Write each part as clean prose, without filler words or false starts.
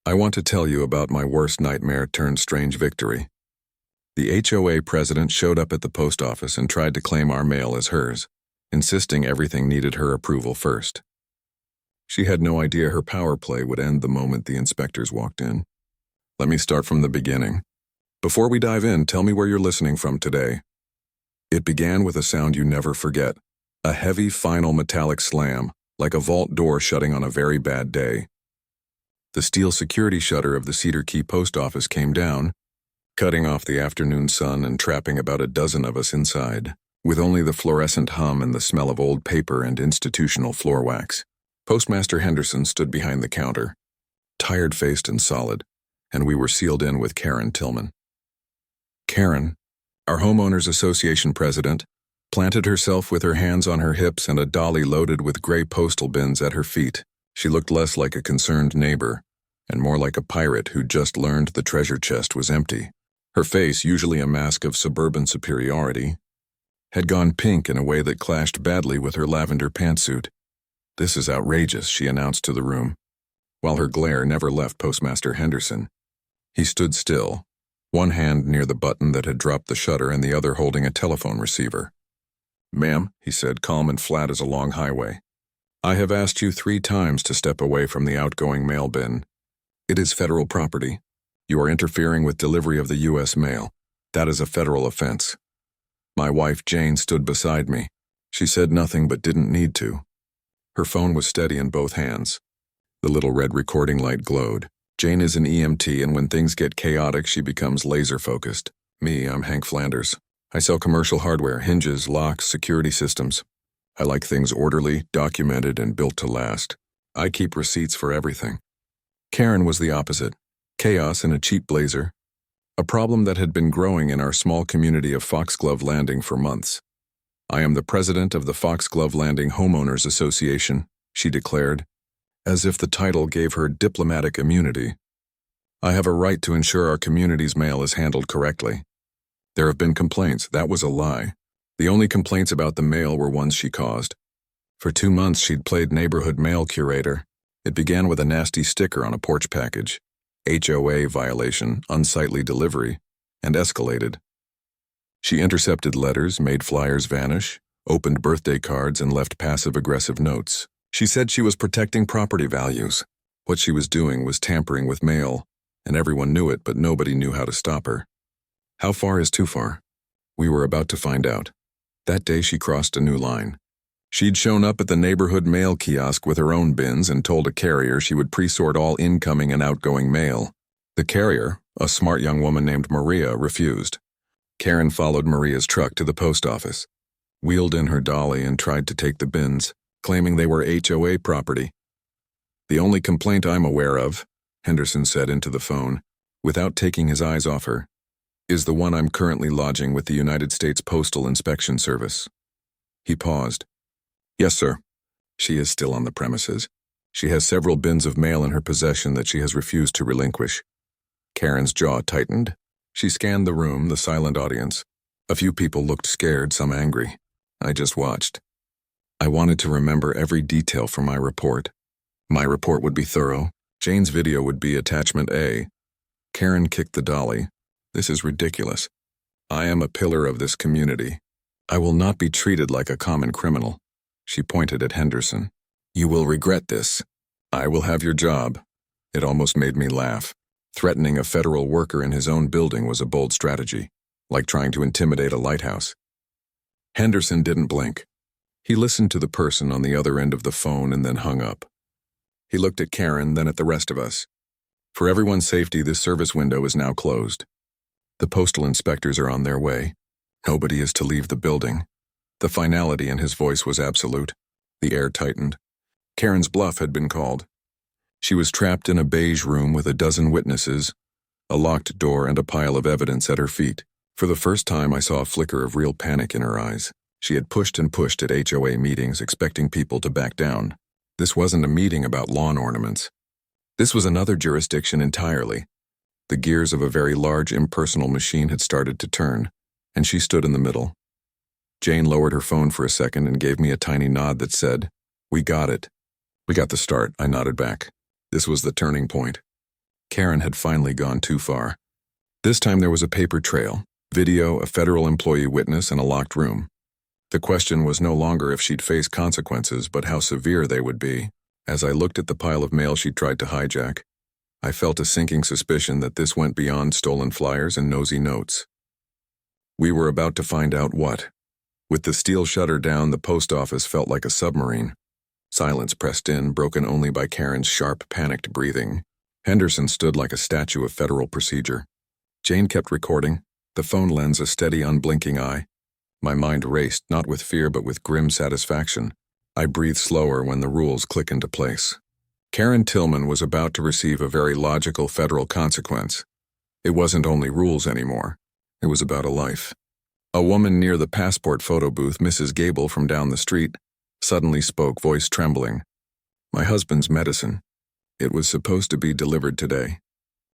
I want to tell you about my worst nightmare turned strange victory. The HOA president showed up at the post office and tried to claim our mail as hers, insisting everything needed her approval first. She had no idea her power play would end the moment the inspectors walked in. Let me start from the beginning. Before we dive in, tell me where you're listening from today. It began with a sound you never forget, a heavy final metallic slam, like a vault door shutting on a very bad day. The steel security shutter of the Cedar Key post office came down, cutting off the afternoon sun and trapping about a dozen of us inside, with only the fluorescent hum and the smell of old paper and institutional floor wax. Postmaster Henderson stood behind the counter, tired-faced and solid, and we were sealed in with Karen Tillman. Karen, our homeowners association president, planted herself with her hands on her hips and a dolly loaded with gray postal bins at her feet. She looked less like a concerned neighbor and more like a pirate who'd just learned the treasure chest was empty. Her face, usually a mask of suburban superiority, had gone pink in a way that clashed badly with her lavender pantsuit. "This is outrageous," she announced to the room, while her glare never left Postmaster Henderson. He stood still, one hand near the button that had dropped the shutter and the other holding a telephone receiver. "Ma'am," he said, calm and flat as a long highway, "I have asked you 3 times to step away from the outgoing mail bin. It is federal property. You are interfering with delivery of the U.S. mail. That is a federal offense." My wife, Jane, stood beside me. She said nothing but didn't need to. Her phone was steady in both hands. The little red recording light glowed. Jane is an EMT, and when things get chaotic, she becomes laser-focused. Me, I'm Hank Flanders. I sell commercial hardware, hinges, locks, security systems. I like things orderly, documented, and built to last. I keep receipts for everything. Karen was the opposite. Chaos in a cheap blazer. A problem that had been growing in our small community of Foxglove Landing for months. "I am the president of the Foxglove Landing Homeowners Association," she declared, as if the title gave her diplomatic immunity. "I have a right to ensure our community's mail is handled correctly. There have been complaints. That was a lie. The only complaints about the mail were ones she caused. For 2 months she'd played neighborhood mail curator. It began with a nasty sticker on a porch package, HOA violation, unsightly delivery, and escalated. She intercepted letters, made flyers vanish, opened birthday cards, and left passive-aggressive notes. She said she was protecting property values. What she was doing was tampering with mail, and everyone knew it, but nobody knew how to stop her. How far is too far? We were about to find out. That day she crossed a new line. She'd shown up at the neighborhood mail kiosk with her own bins and told a carrier she would pre-sort all incoming and outgoing mail. The carrier, a smart young woman named Maria, refused. Karen followed Maria's truck to the post office, wheeled in her dolly, and tried to take the bins, claiming they were HOA property. "The only complaint I'm aware of," Henderson said into the phone, without taking his eyes off her, "is the one I'm currently lodging with the United States Postal Inspection Service." He paused. "Yes, sir. She is still on the premises. She has several bins of mail in her possession that she has refused to relinquish." Karen's jaw tightened. She scanned the room, the silent audience. A few people looked scared, some angry. I just watched. I wanted to remember every detail from my report. My report would be thorough. Jane's video would be attachment A. Karen kicked the dolly. "This is ridiculous. I am a pillar of this community. I will not be treated like a common criminal." She pointed at Henderson. "You will regret this. I will have your job." It almost made me laugh. Threatening a federal worker in his own building was a bold strategy, like trying to intimidate a lighthouse. Henderson didn't blink. He listened to the person on the other end of the phone and then hung up. He looked at Karen, then at the rest of us. "For everyone's safety, this service window is now closed. The postal inspectors are on their way. Nobody is to leave the building." The finality in his voice was absolute. The air tightened. Karen's bluff had been called. She was trapped in a beige room with a dozen witnesses, a locked door, and a pile of evidence at her feet. For the first time, I saw a flicker of real panic in her eyes. She had pushed and pushed at HOA meetings, expecting people to back down. This wasn't a meeting about lawn ornaments. This was another jurisdiction entirely. The gears of a very large, impersonal machine had started to turn, and she stood in the middle. Jane lowered her phone for a second and gave me a tiny nod that said, "We got it." "We got the start," I nodded back. This was the turning point. Karen had finally gone too far. This time there was a paper trail, video, a federal employee witness, and a locked room. The question was no longer if she'd face consequences, but how severe they would be. As I looked at the pile of mail she'd tried to hijack, I felt a sinking suspicion that this went beyond stolen flyers and nosy notes. We were about to find out what. With the steel shutter down, the post office felt like a submarine. Silence pressed in, broken only by Karen's sharp, panicked breathing. Henderson stood like a statue of federal procedure. Jane kept recording, the phone lens a steady, unblinking eye. My mind raced, not with fear but with grim satisfaction. I breathed slower when the rules clicked into place. Karen Tillman was about to receive a very logical federal consequence. It wasn't only rules anymore. It was about a life. A woman near the passport photo booth, Mrs. Gable from down the street, suddenly spoke, voice trembling. "My husband's medicine. It was supposed to be delivered today.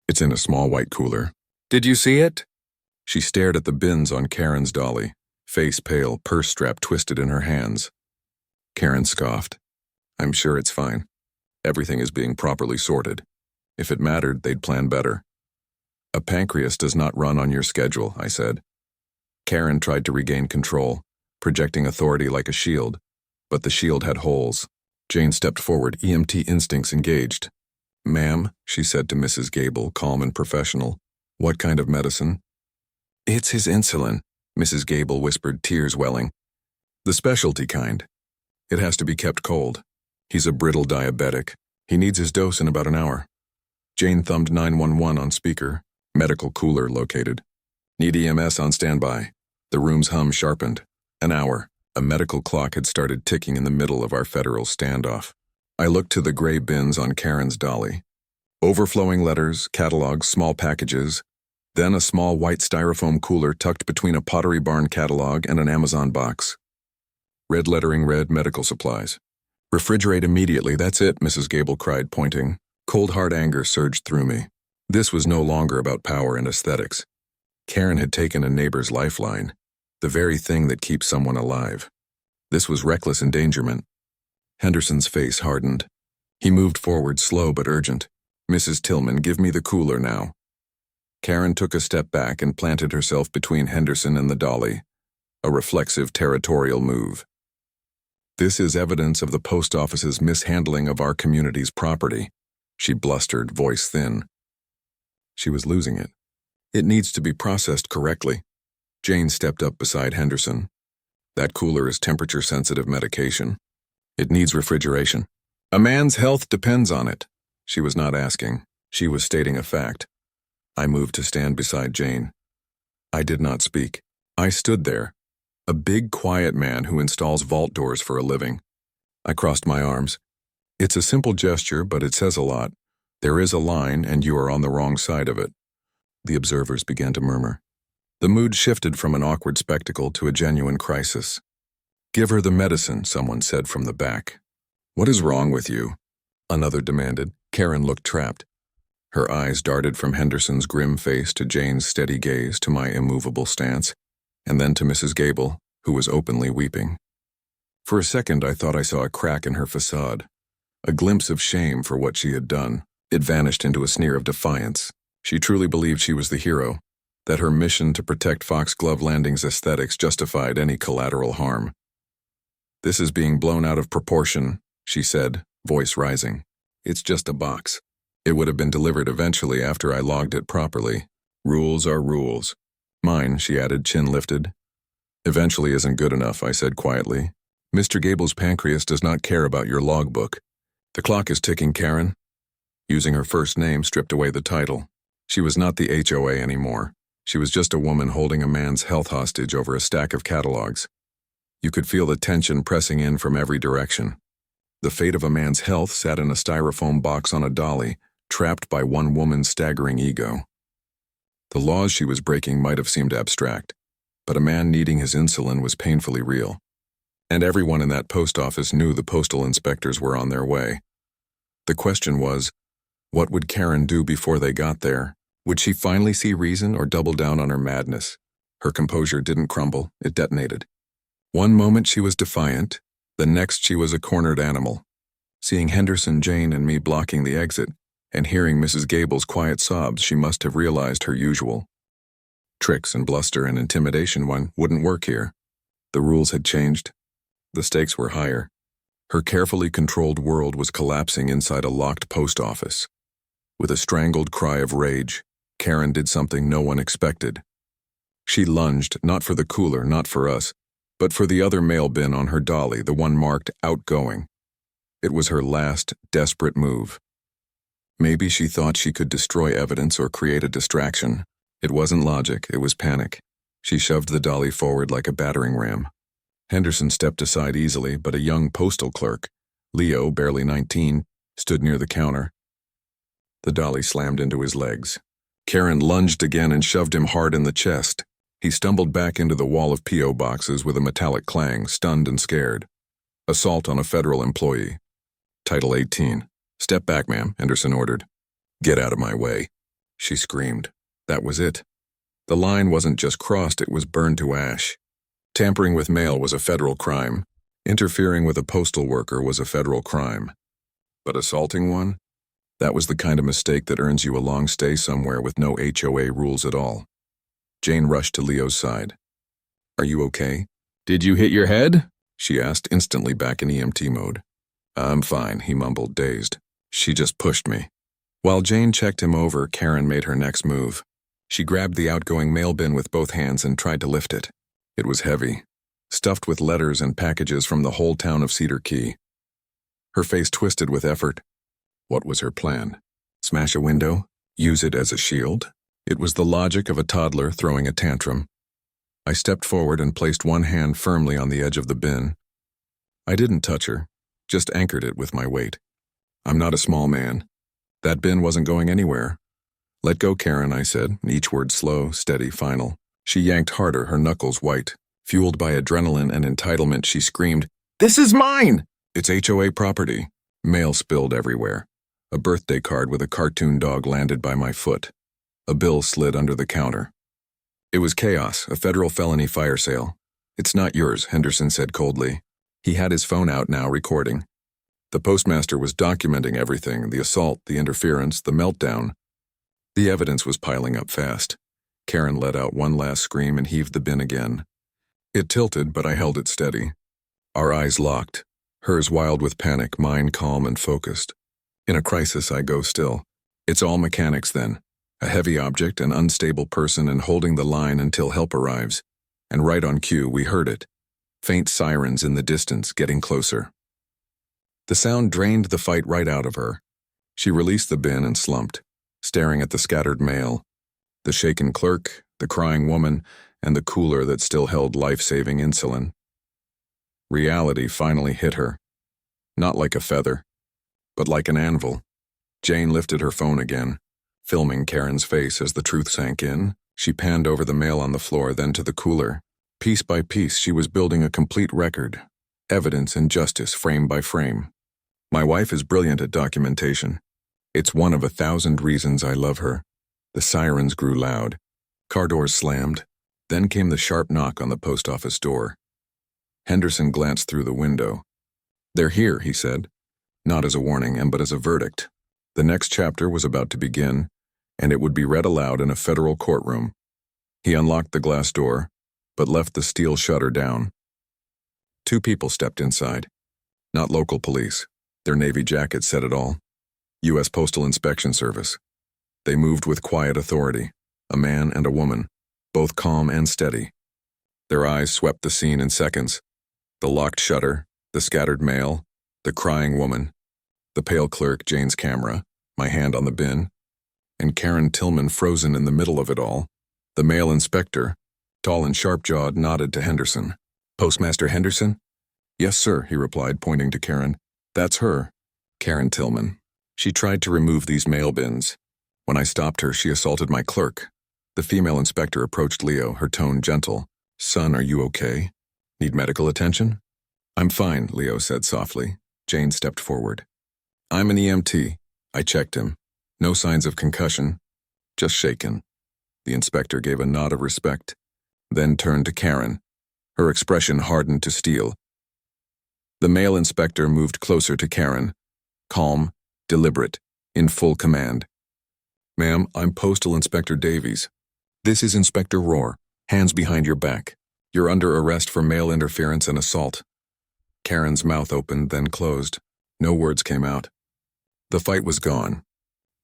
It's in a small white cooler. Did you see it?" She stared at the bins on Karen's dolly, face pale, purse strap twisted in her hands. Karen scoffed. "I'm sure it's fine. Everything is being properly sorted. If it mattered, they'd plan better." "A pancreas does not run on your schedule," I said. Karen tried to regain control, projecting authority like a shield, but the shield had holes. Jane stepped forward, EMT instincts engaged. "Ma'am," she said to Mrs. Gable, calm and professional, "what kind of medicine?" "It's his insulin," Mrs. Gable whispered, tears welling. "The specialty kind. It has to be kept cold. He's a brittle diabetic. He needs his dose in about an hour." Jane thumbed 911 on speaker. Medical cooler located. "Need EMS on standby." The room's hum sharpened. An hour. A medical clock had started ticking in the middle of our federal standoff. I looked to the gray bins on Karen's dolly. Overflowing letters, catalogs, small packages, then a small white styrofoam cooler tucked between a Pottery Barn catalog and an Amazon box. Red lettering read medical supplies. "Refrigerate immediately, that's it," Mrs. Gable cried, pointing. Cold hard anger surged through me. This was no longer about power and aesthetics. Karen had taken a neighbor's lifeline, the very thing that keeps someone alive. This was reckless endangerment. Henderson's face hardened. He moved forward, slow but urgent. "Mrs. Tillman, give me the cooler now." Karen took a step back and planted herself between Henderson and the dolly, a reflexive territorial move. "This is evidence of the post office's mishandling of our community's property," she blustered, voice thin. She was losing it. "It needs to be processed correctly." Jane stepped up beside Henderson. "That cooler is temperature-sensitive medication. It needs refrigeration. A man's health depends on it." She was not asking. She was stating a fact. I moved to stand beside Jane. I did not speak. I stood there, a big, quiet man who installs vault doors for a living. I crossed my arms. It's a simple gesture, but it says a lot. There is a line, and you are on the wrong side of it. The observers began to murmur. The mood shifted from an awkward spectacle to a genuine crisis. "Give her the medicine," someone said from the back. "What is wrong with you?" another demanded. Karen looked trapped. Her eyes darted from Henderson's grim face to Jane's steady gaze to my immovable stance, and then to Mrs. Gable, who was openly weeping. For a second I thought I saw a crack in her facade, a glimpse of shame for what she had done. It vanished into a sneer of defiance. She truly believed she was the hero, that her mission to protect Foxglove Landing's aesthetics justified any collateral harm. "This is being blown out of proportion," she said, voice rising. "It's just a box. It would have been delivered eventually after I logged it properly. Rules are rules." "Mine," she added, chin lifted. "Eventually isn't good enough," I said quietly. "Mr. Gable's pancreas does not care about your logbook. The clock is ticking, Karen." Using her first name stripped away the title. She was not the HOA anymore. She was just a woman holding a man's health hostage over a stack of catalogs. You could feel the tension pressing in from every direction. The fate of a man's health sat in a styrofoam box on a dolly, trapped by one woman's staggering ego. The laws she was breaking might have seemed abstract, but a man needing his insulin was painfully real. And everyone in that post office knew the postal inspectors were on their way. The question was, what would Karen do before they got there? Would she finally see reason or double down on her madness? Her composure didn't crumble, it detonated. One moment she was defiant, the next she was a cornered animal. Seeing Henderson, Jane, and me blocking the exit, and hearing Mrs. Gable's quiet sobs, she must have realized her usual tricks and bluster and intimidation wouldn't work here. The rules had changed. The stakes were higher. Her carefully controlled world was collapsing inside a locked post office. With a strangled cry of rage, Karen did something no one expected. She lunged, not for the cooler, not for us, but for the other mail bin on her dolly, the one marked outgoing. It was her last, desperate move. Maybe she thought she could destroy evidence or create a distraction. It wasn't logic, it was panic. She shoved the dolly forward like a battering ram. Henderson stepped aside easily, but a young postal clerk, Leo, barely 19, stood near the counter. The dolly slammed into his legs. Karen lunged again and shoved him hard in the chest. He stumbled back into the wall of P.O. boxes with a metallic clang, stunned and scared. Assault on a federal employee. Title 18. "Step back, ma'am," Henderson ordered. "Get out of my way," she screamed. That was it. The line wasn't just crossed, it was burned to ash. Tampering with mail was a federal crime. Interfering with a postal worker was a federal crime. But assaulting one? That was the kind of mistake that earns you a long stay somewhere with no HOA rules at all. Jane rushed to Leo's side. "Are you okay?" "Did you hit your head?" she asked, instantly back in EMT mode. "I'm fine," he mumbled, dazed. "She just pushed me." While Jane checked him over, Karen made her next move. She grabbed the outgoing mail bin with both hands and tried to lift it. It was heavy, stuffed with letters and packages from the whole town of Cedar Key. Her face twisted with effort. What was her plan? Smash a window? Use it as a shield? It was the logic of a toddler throwing a tantrum. I stepped forward and placed one hand firmly on the edge of the bin. I didn't touch her, just anchored it with my weight. I'm not a small man. That bin wasn't going anywhere. "Let go, Karen," I said, each word slow, steady, final. She yanked harder, her knuckles white. Fueled by adrenaline and entitlement, she screamed, "This is mine!" "It's HOA property." Mail spilled everywhere. A birthday card with a cartoon dog landed by my foot. A bill slid under the counter. It was chaos, a federal felony fire sale. "It's not yours," Henderson said coldly. He had his phone out now, recording. The postmaster was documenting everything, the assault, the interference, the meltdown. The evidence was piling up fast. Karen let out one last scream and heaved the bin again. It tilted, but I held it steady. Our eyes locked, hers wild with panic, mine calm and focused. In a crisis, I go still. It's all mechanics then. A heavy object, an unstable person, and holding the line until help arrives. And right on cue, we heard it. Faint sirens in the distance, getting closer. The sound drained the fight right out of her. She released the bin and slumped, staring at the scattered mail, the shaken clerk, the crying woman, and the cooler that still held life-saving insulin. Reality finally hit her. Not like a feather, but like an anvil. Jane lifted her phone again, filming Karen's face as the truth sank in. She panned over the mail on the floor, then to the cooler. Piece by piece, she was building a complete record. Evidence and justice, frame by frame. My wife is brilliant at documentation. It's one of 1,000 reasons I love her. The sirens grew loud. Car doors slammed. Then came the sharp knock on the post office door. Henderson glanced through the window. "They're here," he said. Not as a warning, but as a verdict. The next chapter was about to begin, and it would be read aloud in a federal courtroom. He unlocked the glass door, but left the steel shutter down. 2 people stepped inside. Not local police. Their navy jackets said it all. U.S. Postal Inspection Service. They moved with quiet authority, a man and a woman, both calm and steady. Their eyes swept the scene in seconds. The locked shutter, the scattered mail, the crying woman, the pale clerk, Jane's camera, my hand on the bin, and Karen Tillman frozen in the middle of it all. The mail inspector, tall and sharp-jawed, nodded to Henderson. "Postmaster Henderson?" "Yes, sir," he replied, pointing to Karen. "That's her, Karen Tillman. She tried to remove these mail bins. When I stopped her, she assaulted my clerk." The female inspector approached Leo, her tone gentle. "Son, are you okay? Need medical attention?" "I'm fine," Leo said softly. Jane stepped forward. "I'm an EMT. I checked him. No signs of concussion. Just shaken." The inspector gave a nod of respect, then turned to Karen. Her expression hardened to steel. The male inspector moved closer to Karen, calm, deliberate. in full command. "Ma'am, I'm Postal Inspector Davies. This is Inspector Rohr. Hands behind your back. You're under arrest for mail interference and assault." Karen's mouth opened, then closed. No words came out. The fight was gone.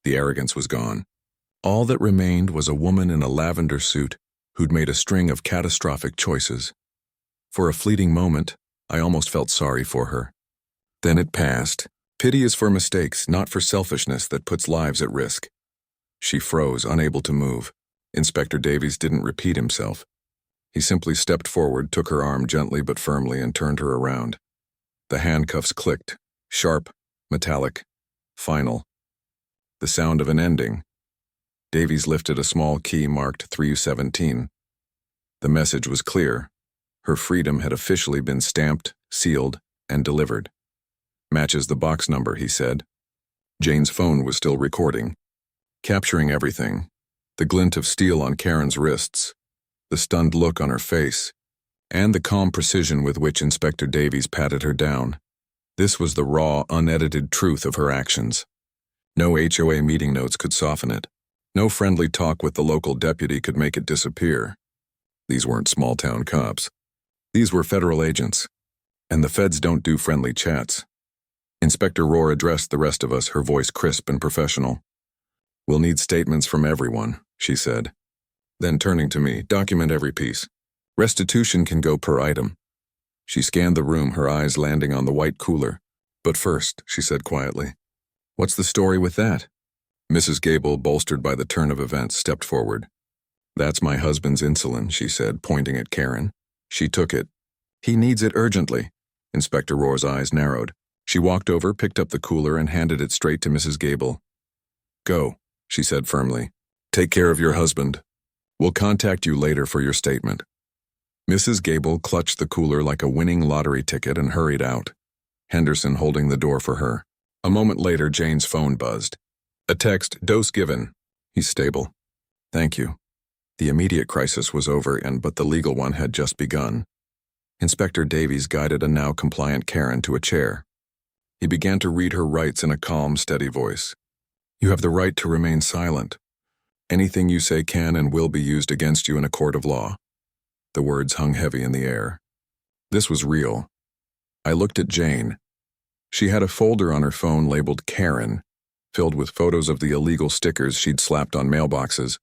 The arrogance was gone. All that remained was a woman in a lavender suit who'd made a string of catastrophic choices. For a fleeting moment, I almost felt sorry for her. Then it passed. Pity is for mistakes, not for selfishness that puts lives at risk. She froze, unable to move. Inspector Davies didn't repeat himself. He simply stepped forward, took her arm gently but firmly, and turned her around. The handcuffs clicked, sharp, metallic, final. The sound of an ending. Davies lifted a small key marked 317. The message was clear. Her freedom had officially been stamped, sealed, and delivered. "Matches the box number," he said. Jane's phone was still recording, capturing everything. The glint of steel on Karen's wrists, the stunned look on her face, and the calm precision with which Inspector Davies patted her down. This was the raw, unedited truth of her actions. No HOA meeting notes could soften it. No friendly talk with the local deputy could make it disappear. These weren't small-town cops. These were federal agents, and the feds don't do friendly chats. Inspector Rohr addressed the rest of us, her voice crisp and professional. "We'll need statements from everyone," she said. Then turning to me, "Document every piece. Restitution can go per item." She scanned the room, her eyes landing on the white cooler. "But first," she said quietly, "what's the story with that?" Mrs. Gable, bolstered by the turn of events, stepped forward. "That's my husband's insulin," she said, pointing at Karen. She took it. "He needs it urgently." Inspector Rohr's eyes narrowed. She walked over, picked up the cooler, and handed it straight to Mrs. Gable. "Go," she said firmly. "Take care of your husband. We'll contact you later for your statement." Mrs. Gable clutched the cooler like a winning lottery ticket and hurried out, Henderson holding the door for her. A moment later, Jane's phone buzzed. A text, "Dose given. He's stable. Thank you." The immediate crisis was over, but the legal one had just begun. Inspector Davies guided a now compliant Karen to a chair. He began to read her rights in a calm, steady voice. "You have the right to remain silent. Anything you say can and will be used against you in a court of law." The words hung heavy in the air. This was real. I looked at Jane. She had a folder on her phone labeled Karen, filled with photos of the illegal stickers she'd slapped on mailboxes,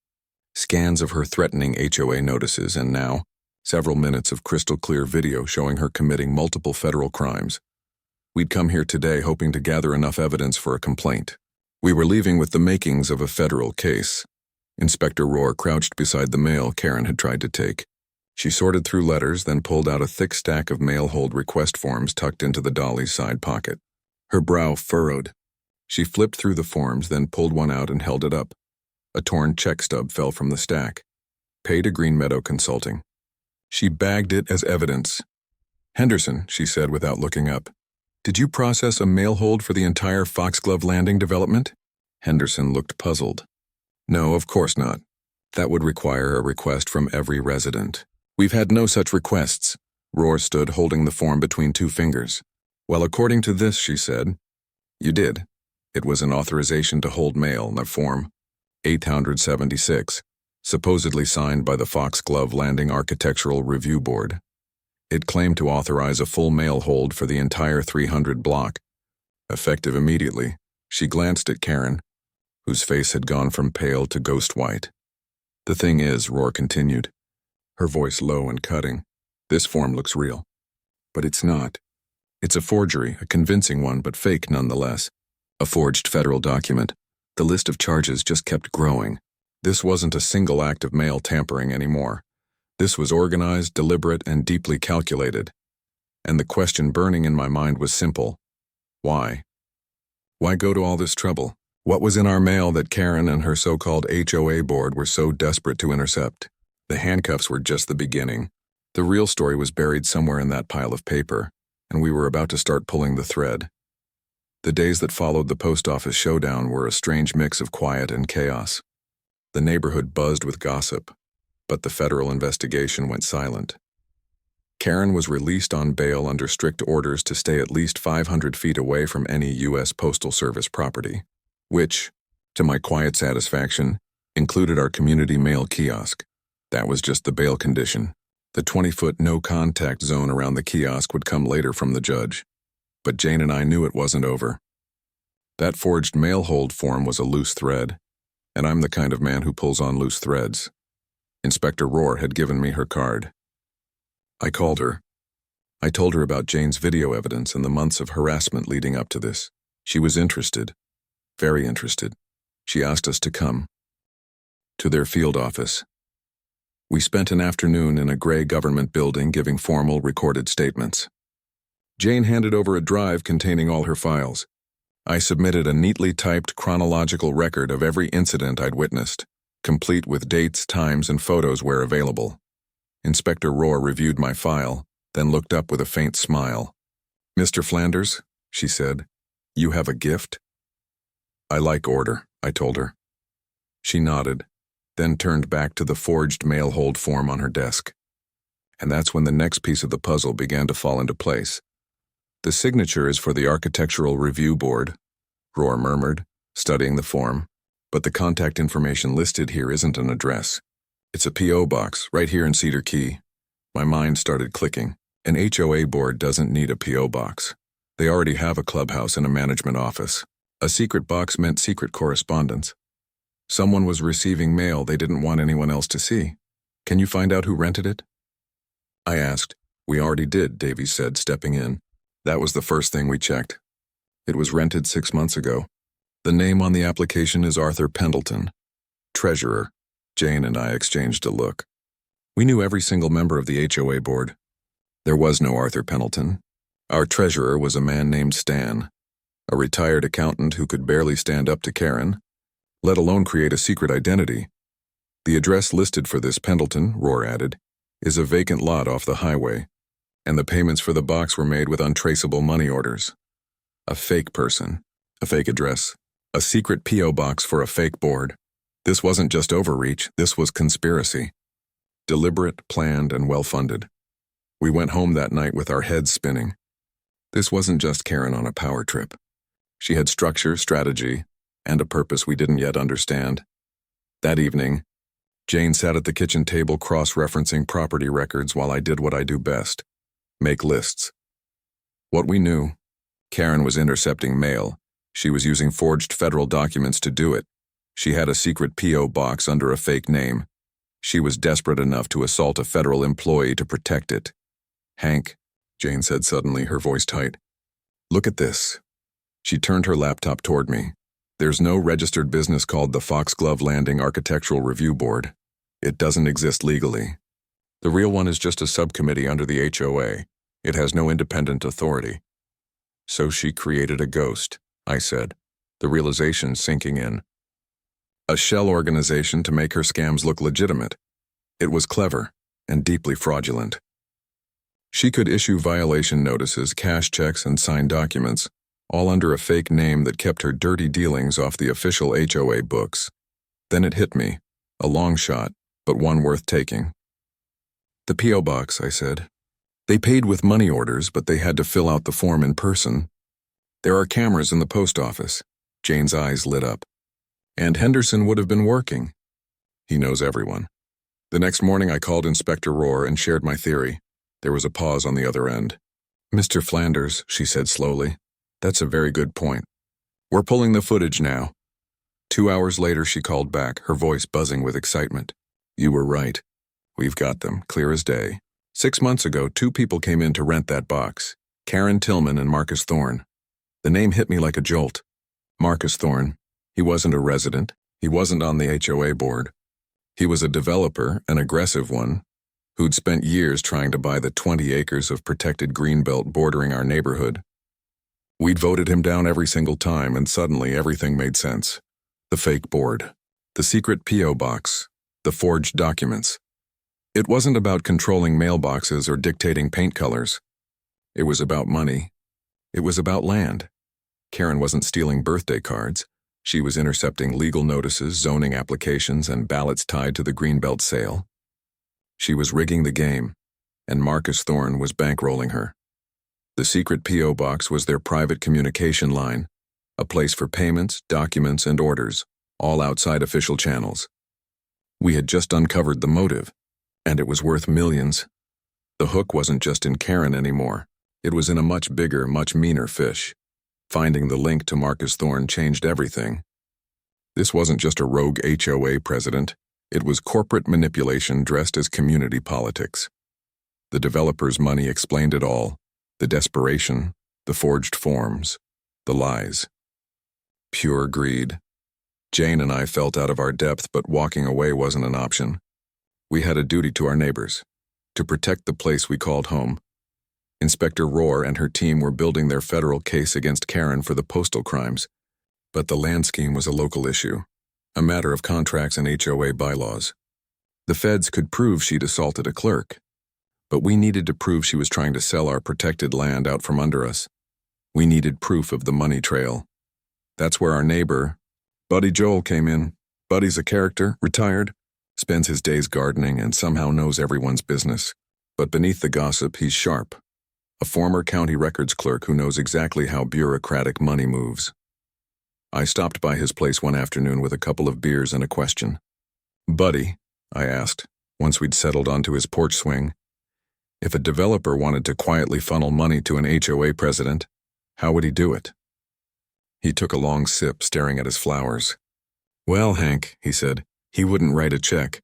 scans of her threatening HOA notices, and now, several minutes of crystal-clear video showing her committing multiple federal crimes. We'd come here today hoping to gather enough evidence for a complaint. We were leaving with the makings of a federal case. Inspector Rohr crouched beside the mail Karen had tried to take. She sorted through letters, then pulled out a thick stack of mail hold request forms tucked into the dolly's side pocket. Her brow furrowed. She flipped through the forms, then pulled one out and held it up. A torn check stub fell from the stack. "Pay to Green Meadow Consulting." She bagged it as evidence. "Henderson," she said without looking up, "did you process a mail hold for the entire Foxglove Landing development?" Henderson looked puzzled. "No, of course not. That would require a request from every resident. We've had no such requests." Rohr stood holding the form between two fingers. "Well, according to this," she said, "you did. It was an authorization to hold mail, the form 876, supposedly signed by the Foxglove Landing Architectural Review Board. It claimed to authorize a full mail hold for the entire 300 block. Effective immediately." She glanced at Karen, whose face had gone from pale to ghost white. "The thing is," Rohr continued, her voice low and cutting, "this form looks real. But it's not. It's a forgery, a convincing one, but fake nonetheless. A forged federal document. The list of charges just kept growing. This wasn't a single act of mail tampering anymore. This was organized, deliberate, and deeply calculated. And the question burning in my mind was simple. Why? Why go to all this trouble? What was in our mail that Karen and her so-called HOA board were so desperate to intercept? The handcuffs were just the beginning. The real story was buried somewhere in that pile of paper, and we were about to start pulling the thread. The days that followed the post office showdown were a strange mix of quiet and chaos. The neighborhood buzzed with gossip, but the federal investigation went silent. Karen was released on bail under strict orders to stay at least 500 feet away from any U.S. Postal Service property. which, to my quiet satisfaction, included our community mail kiosk. That was just the bail condition. The 20-foot no-contact zone around the kiosk would come later from the judge. But Jane and I knew it wasn't over. That forged mail hold form was a loose thread, and I'm the kind of man who pulls on loose threads. Inspector Rohr had given me her card. I called her. I told her about Jane's video evidence and the months of harassment leading up to this. She was interested, very interested. She asked us to come to their field office. We spent an afternoon in a gray government building giving formal recorded statements. Jane handed over a drive containing all her files. I submitted a neatly typed chronological record of every incident I'd witnessed, complete with dates, times, and photos where available. Inspector Rohr reviewed my file, then looked up with a faint smile. "Mr. Flanders," she said, "you have a gift?" "I like order," I told her. She nodded, then turned back to the forged mail hold form on her desk. And that's when the next piece of the puzzle began to fall into place. "The signature is for the Architectural Review Board," Rohr murmured, studying the form, "but the contact information listed here isn't an address. It's a P.O. box right here in Cedar Key." My mind started clicking. An HOA board doesn't need a P.O. box. They already have a clubhouse and a management office. A secret box meant secret correspondence. Someone was receiving mail they didn't want anyone else to see. "Can you find out who rented it?" I asked. "We already did," Davies said, stepping in. "That was the first thing we checked. It was rented 6 months ago. The name on the application is Arthur Pendleton, treasurer." Jane and I exchanged a look. We knew every single member of the HOA board. There was no Arthur Pendleton. Our treasurer was a man named Stan, a retired accountant who could barely stand up to Karen, let alone create a secret identity. "The address listed for this Pendleton," Rohr added, "is a vacant lot off the highway, and the payments for the box were made with untraceable money orders. A fake person, a fake address, a secret P.O. box for a fake board. This wasn't just overreach, this was conspiracy. Deliberate, planned, and well-funded. We went home that night with our heads spinning. This wasn't just Karen on a power trip. She had structure, strategy, and a purpose we didn't yet understand. That evening, Jane sat at the kitchen table cross-referencing property records while I did what I do best, make lists. What we knew: Karen was intercepting mail. She was using forged federal documents to do it. She had a secret P.O. box under a fake name. She was desperate enough to assault a federal employee to protect it. "Hank," Jane said suddenly, her voice tight, "look at this." She turned her laptop toward me. "There's no registered business called the Foxglove Landing Architectural Review Board. It doesn't exist legally. The real one is just a subcommittee under the HOA. It has no independent authority." "So she created a ghost," I said, the realization sinking in. "A shell organization to make her scams look legitimate. It was clever and deeply fraudulent. She could issue violation notices, cash checks, and sign documents, all under a fake name that kept her dirty dealings off the official HOA books. Then it hit me, a long shot, but one worth taking. "The P.O. box," I said. "They paid with money orders, but they had to fill out the form in person. There are cameras in the post office." Jane's eyes lit up. "And Henderson would have been working. He knows everyone." The next morning I called Inspector Rohr and shared my theory. There was a pause on the other end. "Mr. Flanders," she said slowly, "that's a very good point. We're pulling the footage now." 2 hours later she called back, her voice buzzing with excitement. "You were right. We've got them, clear as day. 6 months ago, 2 people came in to rent that box, Karen Tillman and Marcus Thorne. The name hit me like a jolt. Marcus Thorne. He wasn't a resident. He wasn't on the HOA board. He was a developer, an aggressive one, who'd spent years trying to buy the 20 acres of protected greenbelt bordering our neighborhood. We'd voted him down every single time, and suddenly everything made sense. The fake board, the secret P.O. box, the forged documents. It wasn't about controlling mailboxes or dictating paint colors. It was about money. It was about land. Karen wasn't stealing birthday cards. She was intercepting legal notices, zoning applications, and ballots tied to the greenbelt sale. She was rigging the game, and Marcus Thorne was bankrolling her. The secret P.O. box was their private communication line, a place for payments, documents, and orders, all outside official channels. We had just uncovered the motive, and it was worth millions. The hook wasn't just in Karen anymore. It was in a much bigger, much meaner fish. Finding the link to Marcus Thorne changed everything. This wasn't just a rogue HOA president. It was corporate manipulation dressed as community politics. The developer's money explained it all. The desperation, the forged forms, the lies. Pure greed. Jane and I felt out of our depth, but walking away wasn't an option. We had a duty to our neighbors, to protect the place we called home. Inspector Rohr and her team were building their federal case against Karen for the postal crimes, but the land scheme was a local issue, a matter of contracts and HOA bylaws. The feds could prove she'd assaulted a clerk, but we needed to prove she was trying to sell our protected land out from under us. We needed proof of the money trail. That's where our neighbor, Buddy Joel, came in. Buddy's a character, retired, spends his days gardening and somehow knows everyone's business. But beneath the gossip, he's sharp. A former county records clerk who knows exactly how bureaucratic money moves. I stopped by his place one afternoon with a couple of beers and a question. "Buddy," I asked, once we'd settled onto his porch swing, "if a developer wanted to quietly funnel money to an HOA president, how would he do it?" He took a long sip, staring at his flowers. "Well, Hank," he said, "he wouldn't write a check.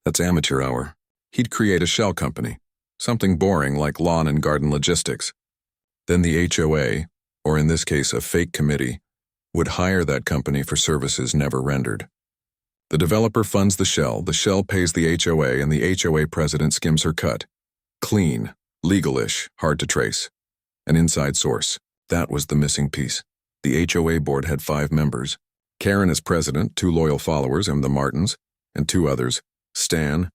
That's amateur hour. He'd create a shell company, something boring like lawn and garden logistics. Then the HOA, or in this case a fake committee, would hire that company for services never rendered. The developer funds the shell pays the HOA, and the HOA president skims her cut. Clean, legal-ish, hard to trace. An inside source. That was the missing piece. The HOA board had 5 members. Karen as president, 2 loyal followers, and the Martins, and 2 others, Stan,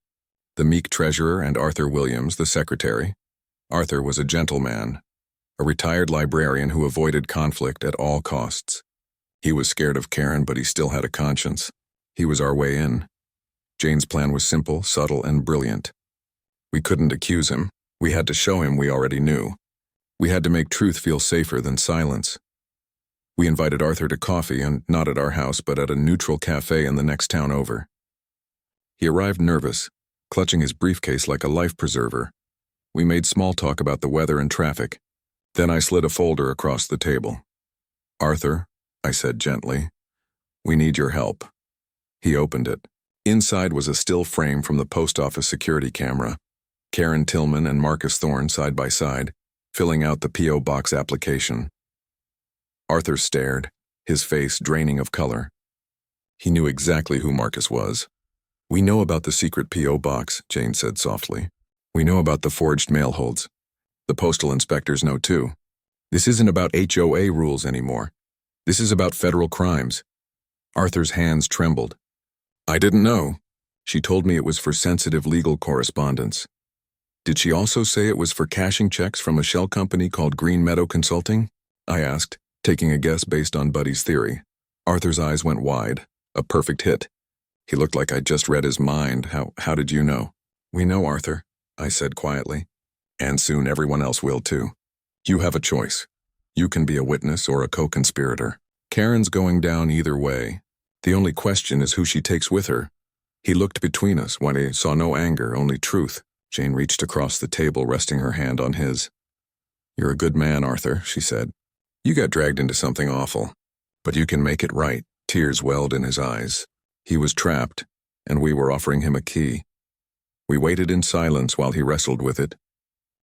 the meek treasurer, and Arthur Williams, the secretary. Arthur was a gentleman, a retired librarian who avoided conflict at all costs. He was scared of Karen, but he still had a conscience. He was our way in. Jane's plan was simple, subtle, and brilliant. We couldn't accuse him. We had to show him we already knew. We had to make truth feel safer than silence. We invited Arthur to coffee, and not at our house, but at a neutral cafe in the next town over. He arrived nervous, clutching his briefcase like a life preserver. We made small talk about the weather and traffic. Then I slid a folder across the table. "Arthur," I said gently, "we need your help." He opened it. Inside was a still frame from the post office security camera. Karen Tillman and Marcus Thorne side by side, filling out the P.O. box application. Arthur stared, his face draining of color. He knew exactly who Marcus was. "We know about the secret P.O. box," Jane said softly. "We know about the forged mail holds. The postal inspectors know too. This isn't about HOA rules anymore. This is about federal crimes." Arthur's hands trembled. "I didn't know. She told me it was for sensitive legal correspondence." "Did she also say it was for cashing checks from a shell company called Green Meadow Consulting?" I asked, taking a guess based on Buddy's theory. Arthur's eyes went wide. A perfect hit. He looked like I'd just read his mind. How did you know?" "We know, Arthur," I said quietly. "And soon everyone else will too. You have a choice. You can be a witness or a co-conspirator. Karen's going down either way. The only question is who she takes with her." He looked between us when he saw no anger, only truth. Jane reached across the table, resting her hand on his. "You're a good man, Arthur," she said. "You got dragged into something awful, but you can make it right." Tears welled in his eyes. He was trapped, and we were offering him a key. We waited in silence while he wrestled with it.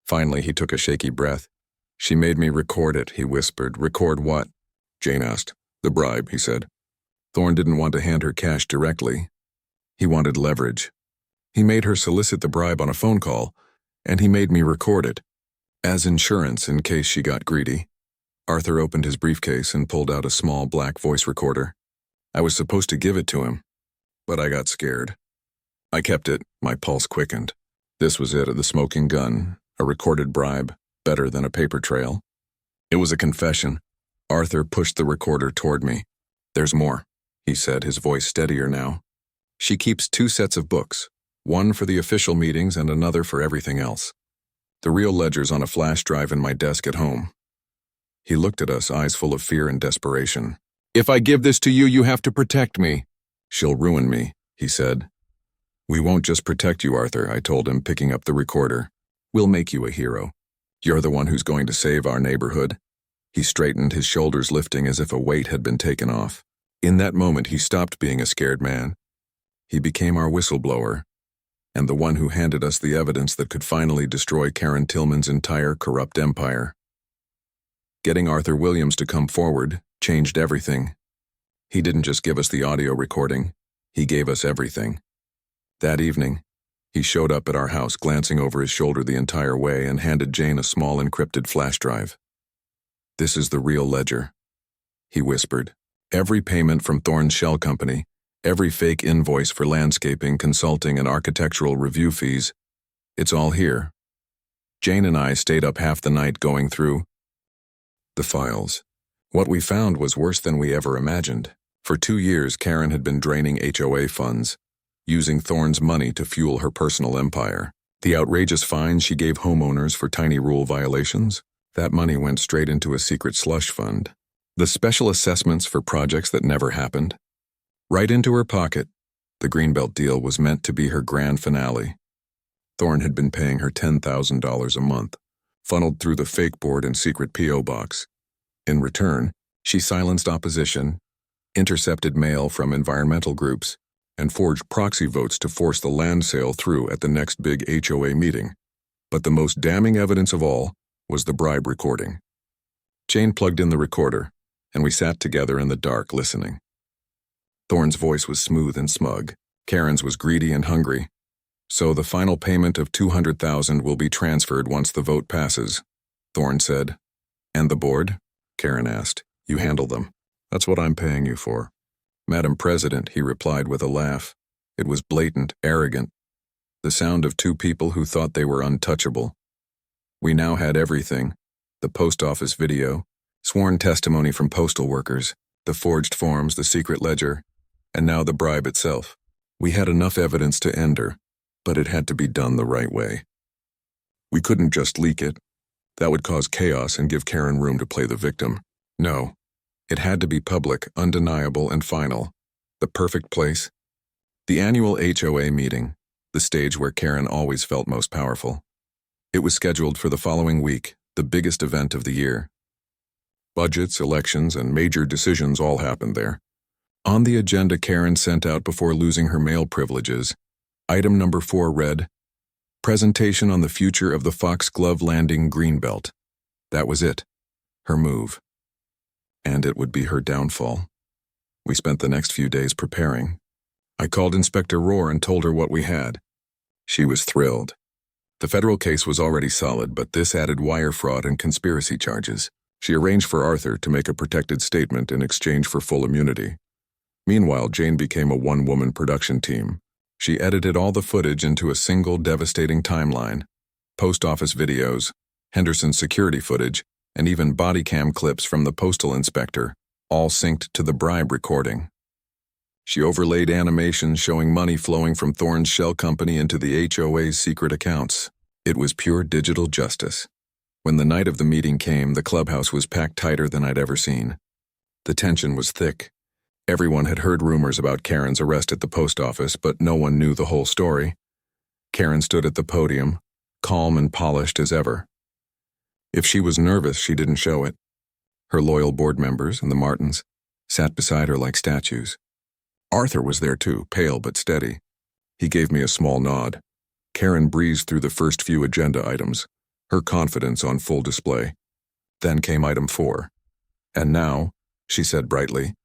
Finally, he took a shaky breath. "She made me record it," he whispered. "Record what?" Jane asked. "The bribe," he said. "Thorne didn't want to hand her cash directly. He wanted leverage. He made her solicit the bribe on a phone call, and he made me record it, as insurance in case she got greedy." Arthur opened his briefcase and pulled out a small black voice recorder. I was supposed to give it to him, but I got scared. I kept it. My pulse quickened. This was it, the smoking gun, a recorded bribe, better than a paper trail. It was a confession. Arthur pushed the recorder toward me. "There's more," he said, his voice steadier now. "She keeps 2 sets of books, one for the official meetings and another for everything else. The real ledger's on a flash drive in my desk at home. He looked at us, eyes full of fear and desperation. "If I give this to you, you have to protect me." "She'll ruin me," he said. "We won't just protect you, Arthur," I told him, picking up the recorder. "We'll make you a hero. You're the one who's going to save our neighborhood." He straightened, his shoulders lifting as if a weight had been taken off. In that moment, he stopped being a scared man. He became our whistleblower, and the one who handed us the evidence that could finally destroy Karen Tillman's entire corrupt empire. Getting Arthur Williams to come forward changed everything. He didn't just give us the audio recording, he gave us everything. That evening, he showed up at our house, glancing over his shoulder the entire way, and handed Jane a small encrypted flash drive. "This is the real ledger," he whispered. "Every payment from Thorne's shell company, every fake invoice for landscaping, consulting, and architectural review fees, it's all here." Jane and I stayed up half the night going through the files. What we found was worse than we ever imagined. For 2 years, Karen had been draining HOA funds, using Thorne's money to fuel her personal empire. The outrageous fines she gave homeowners for tiny rule violations, that money went straight into a secret slush fund. The special assessments for projects that never happened, right into her pocket. The Greenbelt deal was meant to be her grand finale. Thorne had been paying her $10,000 a month, funneled through the fake board and secret P.O. box. In return, she silenced opposition, intercepted mail from environmental groups, and forged proxy votes to force the land sale through at the next big HOA meeting. But the most damning evidence of all was the bribe recording. Jane plugged in the recorder, and we sat together in the dark listening. Thorne's voice was smooth and smug. Karen's was greedy and hungry. "So the final payment of $200,000 will be transferred once the vote passes," Thorne said. "And the board?" Karen asked. "You handle them. That's what I'm paying you for." "Madam President," he replied with a laugh. It was blatant, arrogant, the sound of two people who thought they were untouchable. We now had everything: the post office video, sworn testimony from postal workers, the forged forms, the secret ledger, and now the bribe itself. We had enough evidence to end her, but it had to be done the right way. We couldn't just leak it. That would cause chaos and give Karen room to play the victim. No, it had to be public, undeniable, and final. The perfect place? The annual HOA meeting, the stage where Karen always felt most powerful. It was scheduled for the following week, the biggest event of the year. Budgets, elections, and major decisions all happened there. On the agenda Karen sent out before losing her mail privileges, item number 4 read, "Presentation on the future of the Foxglove Landing Greenbelt." That was it. Her move. And it would be her downfall. We spent the next few days preparing. I called Inspector Rohr and told her what we had. She was thrilled. The federal case was already solid, but this added wire fraud and conspiracy charges. She arranged for Arthur to make a protected statement in exchange for full immunity. Meanwhile, Jane became a one-woman production team. She edited all the footage into a single devastating timeline: post office videos, Henderson's security footage, and even body cam clips from the postal inspector, all synced to the bribe recording. She overlaid animations showing money flowing from Thorne's shell company into the HOA's secret accounts. It was pure digital justice. When the night of the meeting came, the clubhouse was packed tighter than I'd ever seen. The tension was thick. Everyone had heard rumors about Karen's arrest at the post office, but no one knew the whole story. Karen stood at the podium, calm and polished as ever. If she was nervous, she didn't show it. Her loyal board members and the Martins sat beside her like statues. Arthur was there too, pale but steady. He gave me a small nod. Karen breezed through the first few agenda items, her confidence on full display. Then came item 4. "And now," she said brightly,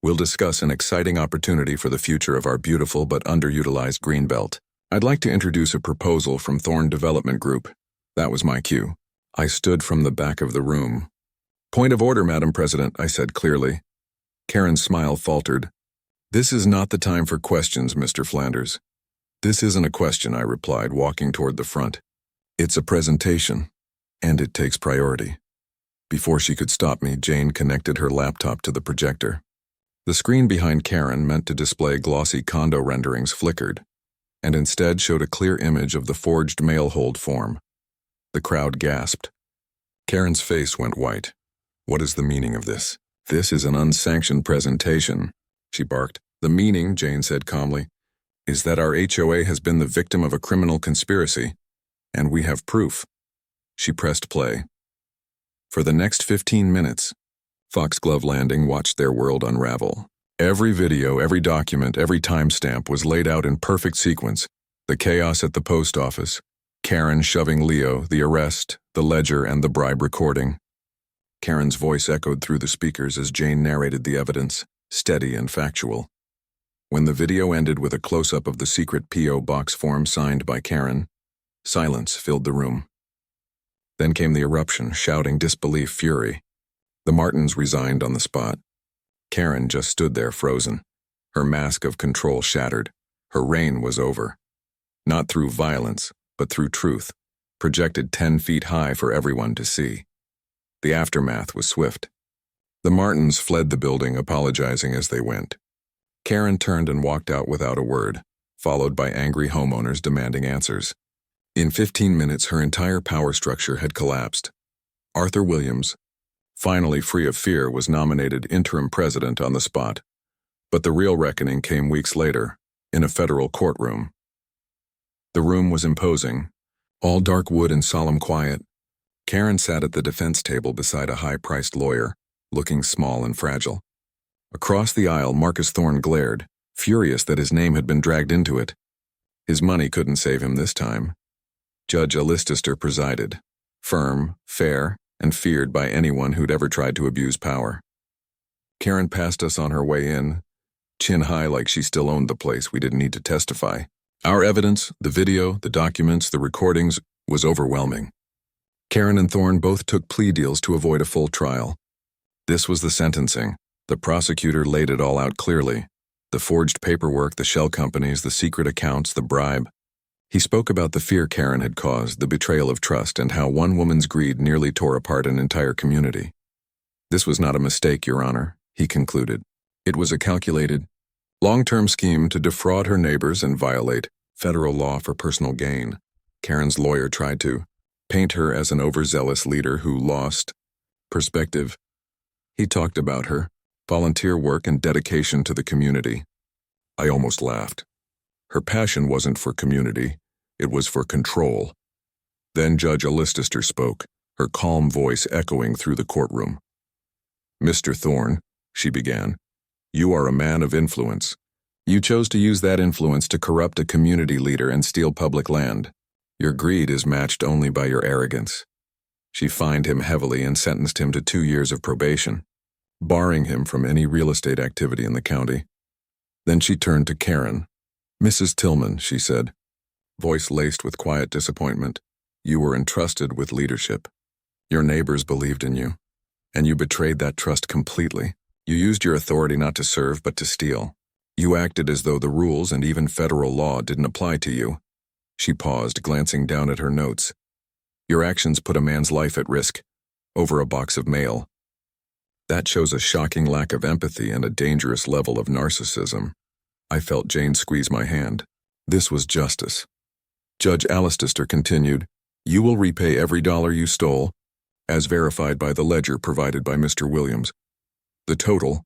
"we'll discuss an exciting opportunity for the future of our beautiful but underutilized Greenbelt. I'd like to introduce a proposal from Thorne Development Group." That was my cue. I stood from the back of the room. "Point of order, Madam President," I said clearly. Karen's smile faltered. "This is not the time for questions, Mr. Flanders." "This isn't a question," I replied, walking toward the front. "It's a presentation, and it takes priority." Before she could stop me, Jane connected her laptop to the projector. The screen behind Karen, meant to display glossy condo renderings, flickered, and instead showed a clear image of the forged mail hold form. The crowd gasped. Karen's face went white. What is the meaning of this? This is an unsanctioned presentation, she barked. The meaning, Jane said calmly, is that our HOA has been the victim of a criminal conspiracy, and we have proof. She pressed play. For the next 15 minutes, Foxglove Landing watched their world unravel. Every video, every document, every timestamp was laid out in perfect sequence. The chaos at the post office, Karen shoving Leo, the arrest, the ledger, and the bribe recording. Karen's voice echoed through the speakers as Jane narrated the evidence, steady and factual. When the video ended with a close-up of the secret P.O. box form signed by Karen, silence filled the room. Then came the eruption, shouting disbelief, fury. The Martins resigned on the spot. Karen just stood there frozen. Her mask of control shattered. Her reign was over. Not through violence, but through truth, projected 10 feet high for everyone to see. The aftermath was swift. The Martins fled the building, apologizing as they went. Karen turned and walked out without a word, followed by angry homeowners demanding answers. In 15 minutes, her entire power structure had collapsed. Arthur Williams, finally free of fear, was nominated interim president on the spot. But the real reckoning came weeks later, in a federal courtroom. The room was imposing, all dark wood and solemn quiet. Karen sat at the defense table beside a high-priced lawyer, looking small and fragile. Across the aisle, Marcus Thorne glared, furious that his name had been dragged into it. His money couldn't save him this time. Judge Allister presided, firm, fair, and feared by anyone who'd ever tried to abuse power. Karen passed us on her way in, chin high like she still owned the place. We didn't need to testify. Our evidence, the video, the documents, the recordings, was overwhelming. Karen and Thorne both took plea deals to avoid a full trial. This was the sentencing. The prosecutor laid it all out clearly. The forged paperwork, the shell companies, the secret accounts, the bribe. He spoke about the fear Karen had caused, the betrayal of trust, and how one woman's greed nearly tore apart an entire community. This was not a mistake, Your Honor, he concluded. It was a calculated, long-term scheme to defraud her neighbors and violate federal law for personal gain. Karen's lawyer tried to paint her as an overzealous leader who lost perspective. He talked about her volunteer work and dedication to the community. I almost laughed. Her passion wasn't for community, it was for control. Then Judge Allister spoke, her calm voice echoing through the courtroom. Mr. Thorne, she began, you are a man of influence. You chose to use that influence to corrupt a community leader and steal public land. Your greed is matched only by your arrogance. She fined him heavily and sentenced him to 2 years of probation, barring him from any real estate activity in the county. Then she turned to Karen. Mrs. Tillman, she said, voice laced with quiet disappointment, you were entrusted with leadership. Your neighbors believed in you, and you betrayed that trust completely. You used your authority not to serve but to steal. You acted as though the rules and even federal law didn't apply to you. She paused, glancing down at her notes. Your actions put a man's life at risk, over a box of mail. That shows a shocking lack of empathy and a dangerous level of narcissism. I felt Jane squeeze my hand. This was justice. Judge Allister continued, you will repay every dollar you stole, as verified by the ledger provided by Mr. Williams. The total,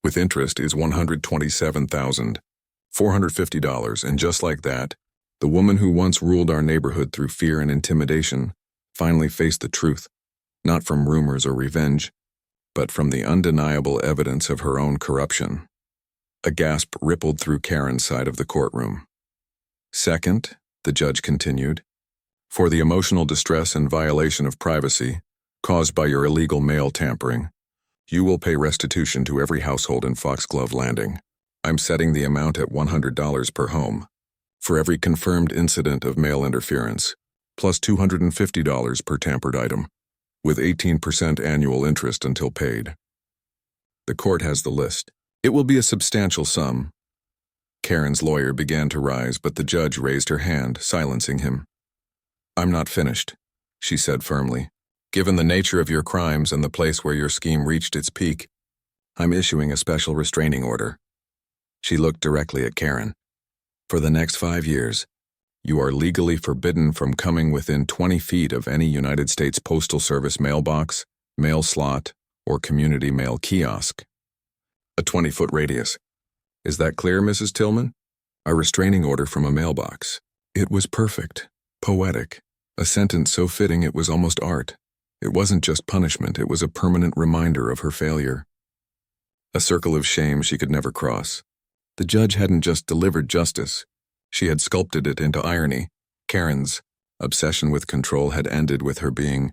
with interest, is $127,450, and just like that, the woman who once ruled our neighborhood through fear and intimidation finally faced the truth, not from rumors or revenge, but from the undeniable evidence of her own corruption. A gasp rippled through Karen's side of the courtroom. Second, the judge continued, for the emotional distress and violation of privacy caused by your illegal mail tampering, you will pay restitution to every household in Foxglove Landing. I'm setting the amount at $100 per home, for every confirmed incident of mail interference, plus $250 per tampered item, with 18% annual interest until paid. The court has the list. It will be a substantial sum. Karen's lawyer began to rise, but the judge raised her hand, silencing him. I'm not finished, she said firmly. Given the nature of your crimes and the place where your scheme reached its peak, I'm issuing a special restraining order. She looked directly at Karen. For the next 5 years, you are legally forbidden from coming within 20 feet of any United States Postal Service mailbox, mail slot, or community mail kiosk. A 20-foot radius. Is that clear, Mrs. Tillman? A restraining order from a mailbox. It was perfect, poetic, a sentence so fitting it was almost art. It wasn't just punishment, it was a permanent reminder of her failure. A circle of shame she could never cross. The judge hadn't just delivered justice, she had sculpted it into irony. Karen's obsession with control had ended with her being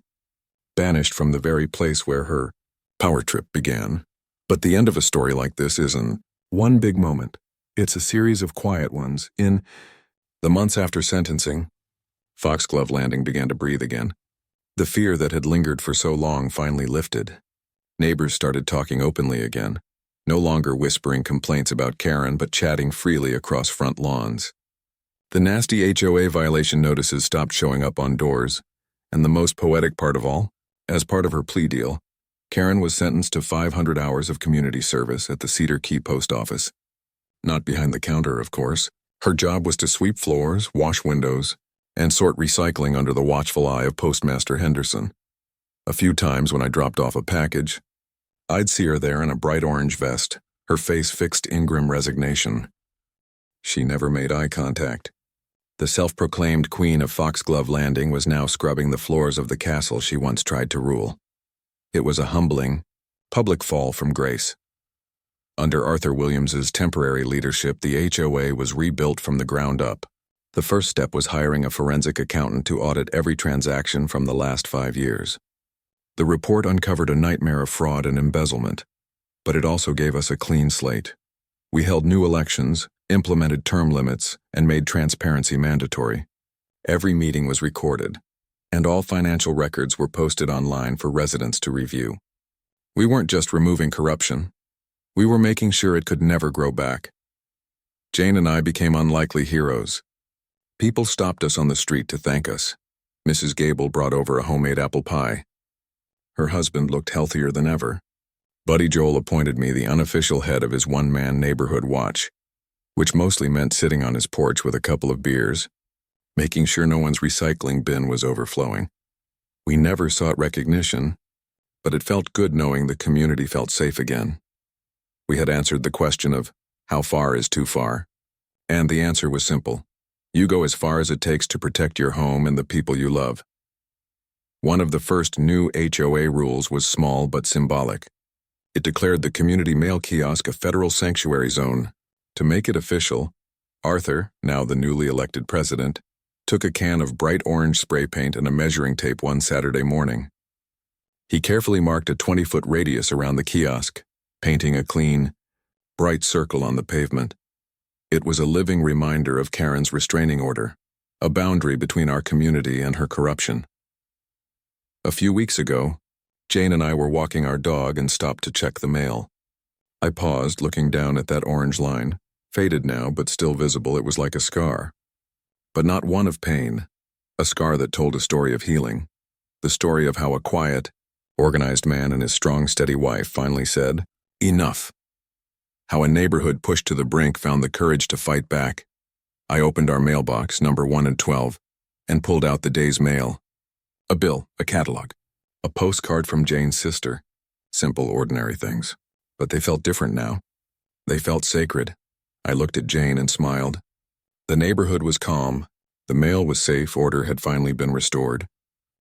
banished from the very place where her power trip began. But the end of a story like this isn't one big moment. It's a series of quiet ones. In the months after sentencing, Foxglove Landing began to breathe again. The fear that had lingered for so long finally lifted. Neighbors started talking openly again, no longer whispering complaints about Karen but chatting freely across front lawns. The nasty HOA violation notices stopped showing up on doors, and the most poetic part of all, as part of her plea deal, Karen was sentenced to 500 hours of community service at the Cedar Key post office. Not behind the counter, of course. Her job was to sweep floors, wash windows, and sort recycling under the watchful eye of Postmaster Henderson. A few times when I dropped off a package, I'd see her there in a bright orange vest, her face fixed in grim resignation. She never made eye contact. The self-proclaimed queen of Foxglove Landing was now scrubbing the floors of the castle she once tried to rule. It was a humbling, public fall from grace. Under Arthur Williams's temporary leadership, the HOA was rebuilt from the ground up. The first step was hiring a forensic accountant to audit every transaction from the last 5 years. The report uncovered a nightmare of fraud and embezzlement, but it also gave us a clean slate. We held new elections, implemented term limits, and made transparency mandatory. Every meeting was recorded, and all financial records were posted online for residents to review. We weren't just removing corruption. We were making sure it could never grow back. Jane and I became unlikely heroes. People stopped us on the street to thank us. Mrs. Gable brought over a homemade apple pie. Her husband looked healthier than ever. Buddy Joel appointed me the unofficial head of his one-man neighborhood watch, which mostly meant sitting on his porch with a couple of beers, making sure no one's recycling bin was overflowing. We never sought recognition, but it felt good knowing the community felt safe again. We had answered the question of, how far is too far? And the answer was simple. You go as far as it takes to protect your home and the people you love. One of the first new HOA rules was small but symbolic. It declared the community mail kiosk a federal sanctuary zone. To make it official, Arthur, now the newly elected president, took a can of bright orange spray paint and a measuring tape one Saturday morning. He carefully marked a 20-foot radius around the kiosk, painting a clean, bright circle on the pavement. It was a living reminder of Karen's restraining order, a boundary between our community and her corruption. A few weeks ago, Jane and I were walking our dog and stopped to check the mail. I paused, looking down at that orange line. Faded now, but still visible, it was like a scar. But not one of pain, a scar that told a story of healing. The story of how a quiet, organized man and his strong, steady wife finally said, "Enough." How a neighborhood pushed to the brink found the courage to fight back. I opened our mailbox, number 1 and 12, and pulled out the day's mail. A bill, a catalog, a postcard from Jane's sister. Simple, ordinary things. But they felt different now. They felt sacred. I looked at Jane and smiled. The neighborhood was calm. The mail was safe, order had finally been restored.